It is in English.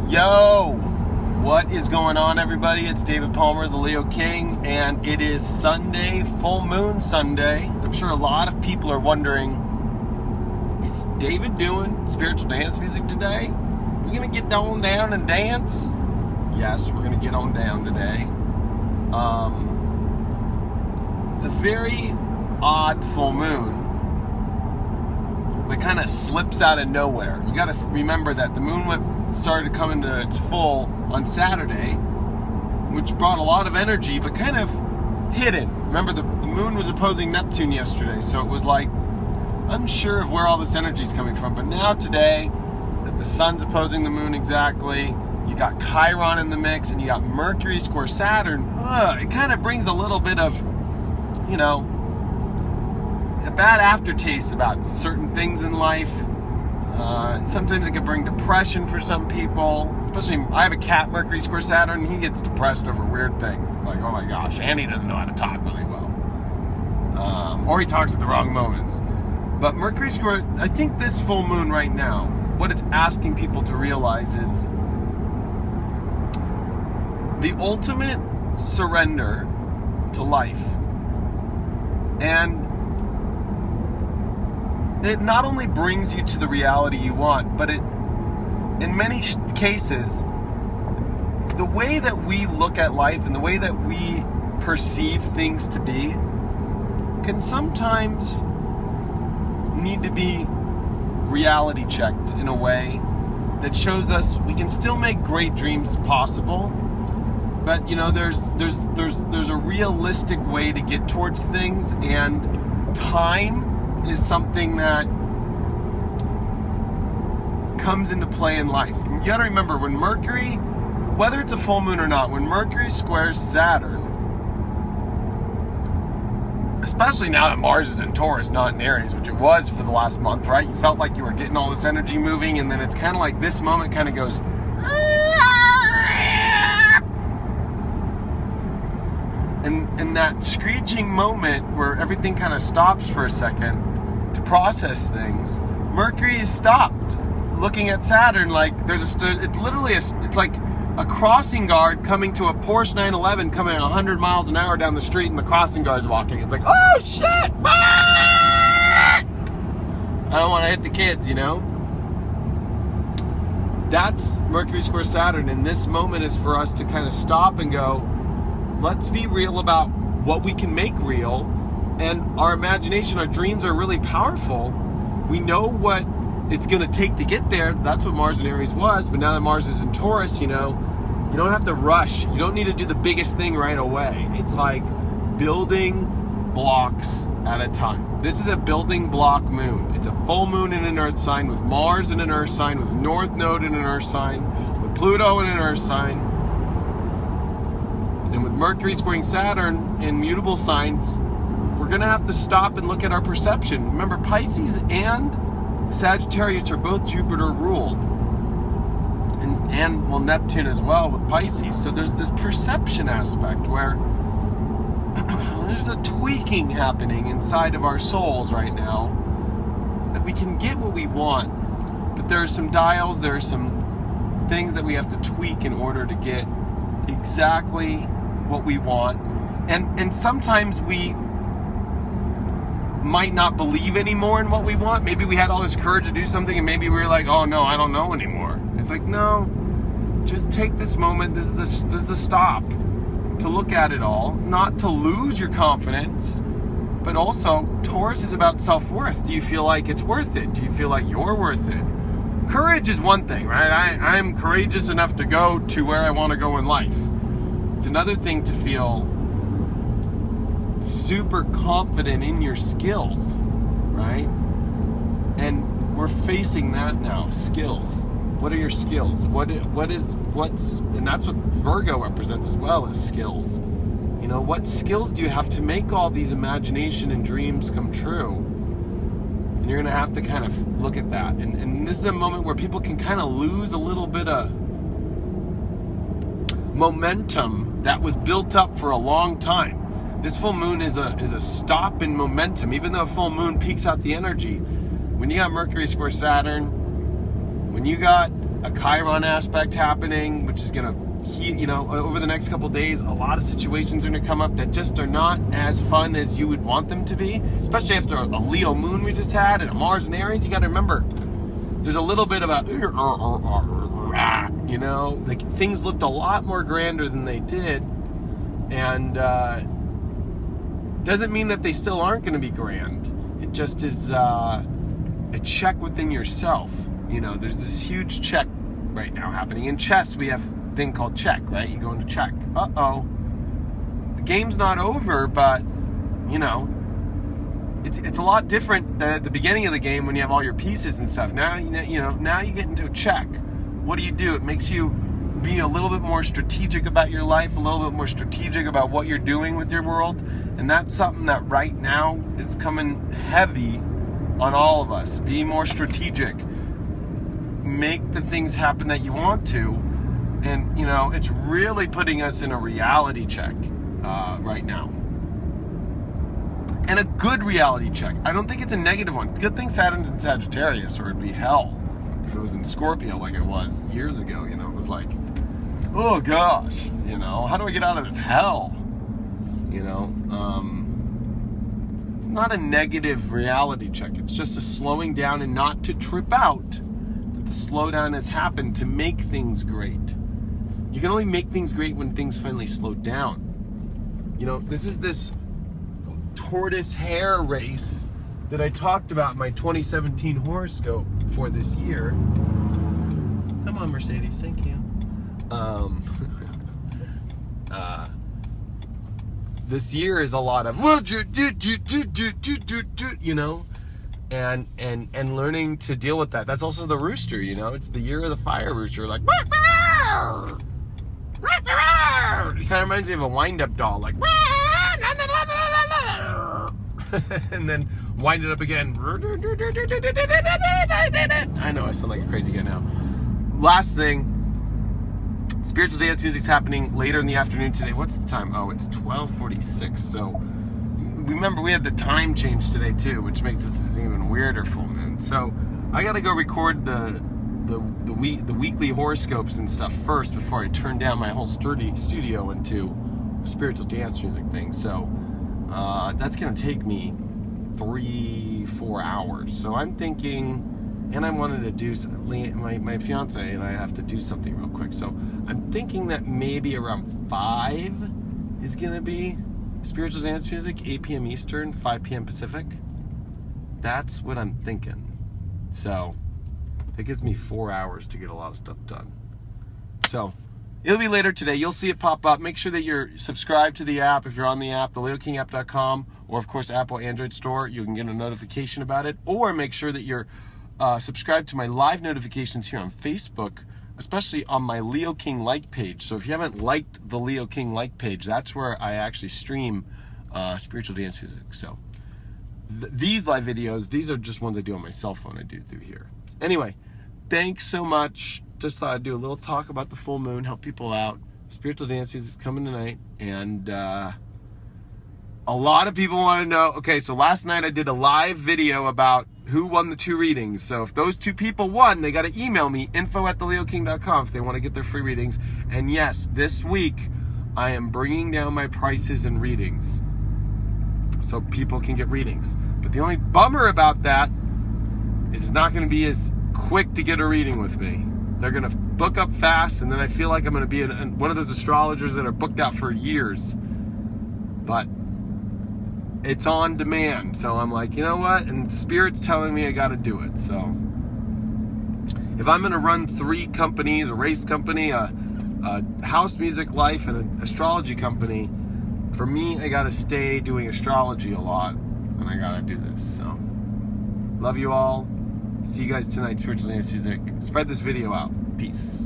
Yo, what is going on, everybody? It's David Palmer, the Leo King, and it is Sunday, full moon Sunday. I'm sure a lot of people are wondering, is David doing spiritual dance music today? We're going to get on down and dance? Yes, we're going to get on down today. It's a very odd full moon that kind of slips out of nowhere. You got to remember that the moon started to come into its full on Saturday, which brought a lot of energy, but kind of hidden. Remember, the moon was opposing Neptune yesterday, so it was like unsure of where all this energy is coming from. But now today, that the sun's opposing the moon exactly, you got Chiron in the mix, and you got Mercury Square Saturn. It kind of brings a little bit of, a bad aftertaste about certain things in life. Sometimes it can bring depression for some people, especially I have a cat, Mercury Square Saturn, and he gets depressed over weird things. It's like, oh my gosh, and he doesn't know how to talk really well. Or he talks at the wrong moments. But Mercury Square, I think this full moon right now, what it's asking people to realize is the ultimate surrender to life. And it not only brings you to the reality you want, but it, in many cases, the way that we look at life and the way that we perceive things to be can sometimes need to be reality checked in a way that shows us we can still make great dreams possible, but there's a realistic way to get towards things, and time is something that comes into play in life. You gotta remember, when Mercury, whether it's a full moon or not, when Mercury squares Saturn, especially now that Mars is in Taurus, not in Aries, which it was for the last month, right? You felt like you were getting all this energy moving, and then it's kind of like this moment kind of goes, and that screeching moment where everything kind of stops for a second to process things, Mercury is stopped looking at Saturn like it's like a crossing guard coming to a Porsche 911 coming at 100 miles an hour down the street, and the crossing guard's walking. It's like, oh shit! I don't want to hit the kids, That's Mercury square Saturn, and this moment is for us to kind of stop and go, let's be real about what we can make real. And our imagination, our dreams are really powerful. We know what it's going to take to get there. That's what Mars in Aries was. But now that Mars is in Taurus, you don't have to rush. You don't need to do the biggest thing right away. It's like building blocks at a time. This is a building block moon. It's a full moon in an Earth sign, with Mars in an Earth sign, with North Node in an Earth sign, with Pluto in an Earth sign, and with Mercury squaring Saturn in mutable signs. We're going to have to stop and look at our perception. Remember, Pisces and Sagittarius are both Jupiter ruled. And Neptune as well with Pisces. So there's this perception aspect where there's a tweaking happening inside of our souls right now that we can get what we want. But there are some dials, there are some things that we have to tweak in order to get exactly what we want. And sometimes we might not believe anymore in what we want. Maybe we had all this courage to do something, and maybe we were like, oh no, I don't know anymore. It's like, no, just take this moment. This is the stop to look at it all, not to lose your confidence, but also Taurus is about self-worth. Do you feel like it's worth it? Do you feel like you're worth it? Courage is one thing, right? I'm courageous enough to go to where I want to go in life. It's another thing to feel super confident in your skills, right? And we're facing that now. Skills. What are your skills? And that's what Virgo represents as well, as skills. What skills do you have to make all these imagination and dreams come true? And you're gonna have to kind of look at that. And this is a moment where people can kind of lose a little bit of momentum that was built up for a long time. This full moon is a stop in momentum. Even though a full moon peaks out the energy, when you got Mercury square Saturn, when you got a Chiron aspect happening, which is going to, over the next couple days, a lot of situations are going to come up that just are not as fun as you would want them to be, especially after a Leo moon we just had and a Mars and Aries. You got to remember, there's a little bit of a, like things looked a lot more grander than they did, and doesn't mean that they still aren't going to be grand. It just is a check within yourself. There's this huge check right now happening. In chess, we have a thing called check, right? You go into check. Uh-oh. The game's not over, but, it's a lot different than at the beginning of the game when you have all your pieces and stuff. Now, now you get into a check. What do? It makes you be a little bit more strategic about your life, a little bit more strategic about what you're doing with your world. And that's something that right now is coming heavy on all of us. Be more strategic. Make the things happen that you want to. And, it's really putting us in a reality check right now. And a good reality check. I don't think it's a negative one. Good thing Saturn's in Sagittarius, or it'd be hell if it was in Scorpio like it was years ago. It was like, oh gosh, how do I get out of this hell? It's not a negative reality check. It's just a slowing down and not to trip out. That the slowdown has happened to make things great. You can only make things great when things finally slow down. This is this tortoise hare race that I talked about in my 2017 horoscope for this year. Come on, Mercedes, thank you. This year is a lot of and learning to deal with that. That's also the rooster, it's the year of the fire rooster, like it kind of reminds me of a wind-up doll, like and then wind it up again. I know I sound like a crazy guy now. Last thing, spiritual dance music's happening later in the afternoon today. What's the time? Oh, it's 12:46. So remember, we had the time change today too, which makes this an even weirder full moon. So I gotta go record the weekly horoscopes and stuff first before I turn down my whole studio into a spiritual dance music thing. So that's gonna take me 3-4 hours. So I'm thinking, and I wanted to do my fiance and I have to do something real quick. So I'm thinking that maybe around 5 is gonna be spiritual dance music, 8 p.m. Eastern, 5 p.m. Pacific. That's what I'm thinking. So that gives me 4 hours to get a lot of stuff done. So it'll be later today. You'll see it pop up. Make sure that you're subscribed to the app. If you're on the app, the LeoKingApp.com, or of course Apple Android Store, you can get a notification about it. Or make sure that you're subscribed to my live notifications here on Facebook, especially on my Leo King like page. So if you haven't liked the Leo King like page, that's where I actually stream spiritual dance music. So these live videos, these are just ones I do on my cell phone. I do through here. Anyway, thanks so much. Just thought I'd do a little talk about the full moon, help people out. Spiritual dance music is coming tonight, and a lot of people want to know. Okay, so last night I did a live video about who won the 2 readings. So if those 2 people won, they got to email me, info@theleoking.com, if they want to get their free readings. And yes, this week I am bringing down my prices and readings so people can get readings. But the only bummer about that is it's not going to be as quick to get a reading with me. They're going to book up fast, and then I feel like I'm going to be one of those astrologers that are booked out for years. But it's on demand, so I'm like, you know what? And Spirit's telling me I got to do it. So if I'm going to run 3 companies, a race company, a house music life, and an astrology company, for me, I got to stay doing astrology a lot, and I got to do this. So love you all. See you guys tonight, Spiritual Dance Music. Spread this video out. Peace.